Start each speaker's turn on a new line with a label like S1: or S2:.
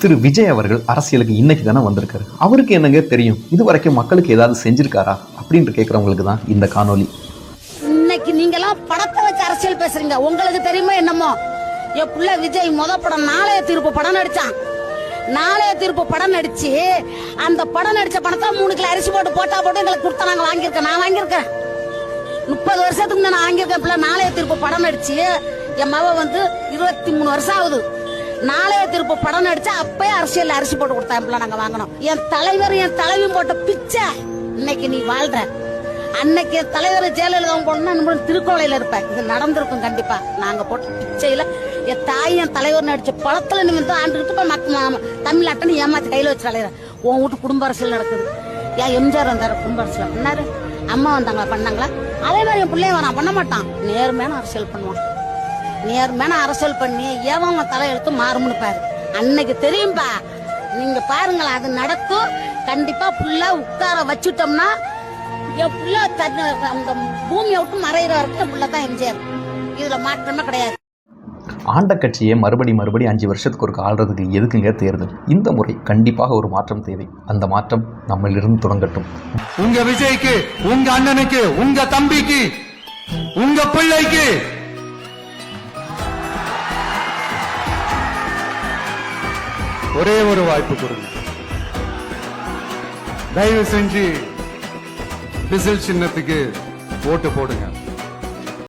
S1: திரு விஜய் அவர்கள் அரசியலுக்கு இன்னைக்கு தானே வந்திருக்காரு. அவருக்கு என்னங்க தெரியும், இது வரைக்கும் மக்களுக்கு ஏதாவது செஞ்சிருக்காரா அப்படின்ட்டு கேட்கறவங்களுக்கு தான் இந்த காணொலி.
S2: இன்னைக்கு நீங்க எல்லாம் படத்தை வச்சு அரசியல் பேசுறீங்க, உங்களுக்கு தெரியுமா என்னமோ? என் புள்ள விஜய் படம் நாளைய தீர்ப்பு படம் நடிச்சான். நாளைய தீர்ப்பு படம் நடிச்சு அந்த படம் நடிச்ச பணத்தை 3 கிலோ அரிசி போட்டு எங்களுக்கு கொடுத்தா நாங்க வாங்கியிருக்கேன். நான் வாங்கியிருக்கேன் 30 வருஷத்துக்கு முன்ன நான் வாங்கியிருக்கேன். பிள்ளை நாளைய தீர்ப்பு படம் நடிச்சு என் மவ 23 வருஷம் ஆகுது. நாளைய திருப்பு படம் நடிச்சா அப்பயே அரசியல் அரிசி போட்டு கொடுத்தா நாங்க வாங்கணும். என் தலைவர் என் தலைவி போட்ட பிச்சை இன்னைக்கு நீ வாழ்ற. அன்னைக்கு தலைவர் ஜெயலலிதா போனா திருக்கோளையில இருப்பேன். இது நடந்திருக்கும் கண்டிப்பா. நாங்க போட்ட பிச்சையில என் தாய் என் தலைவர் நடிச்ச பழத்துல நீ ஆண்டுகிட்டு தமிழ்நாட்டை ஏமாத்தி கையில வச்சு தலைவர் உன் வீட்டு குடும்ப அரசியல் நடக்குது. ஏன் எம்ஜிஆர் வந்தாரு குடும்ப அரசியல் பண்ணாரு, அம்மா வந்தாங்களா பண்ணாங்களா? அதே மாதிரி என் பிள்ளைய வரான் பண்ண மாட்டான். நேர்மையான அரசியல் பண்ணுவான். நேர்மையான அரசியல் பண்ணி ஏவங்க தலையெழுத்து மாறும்னு பாரு. அன்னைக்கு தெரியும்பா. நீங்க பாருங்களா, அது நடக்கும் கண்டிப்பா. புள்ள உட்கார வச்சுட்டோம்னா என் புள்ள அந்த பூமியை விட்டு மறைகிற வரைக்கும் புள்ள தான் எம்ஜிஆர். இதுல மாற்றமே கிடையாது.
S1: ஆண்ட கட்சியை மறுபடி 5 வருஷத்துக்கு ஒரு ஆள்றதுக்கு எதுக்குங்க தேர்தல்? இந்த முறை கண்டிப்பாக ஒரு மாற்றம் தேவை. அந்த மாற்றம் நம்மளிருந்து தொடங்கட்டும்.
S3: உங்க விஜய்க்கு, உங்க அண்ணனுக்கு, உங்க தம்பிக்கு, உங்க பிள்ளைக்கு ஒரே ஒரு வாய்ப்பு கொடுங்க. தயவு செஞ்சு விசில் சின்னத்துக்கு ஓட்டு போடுங்க.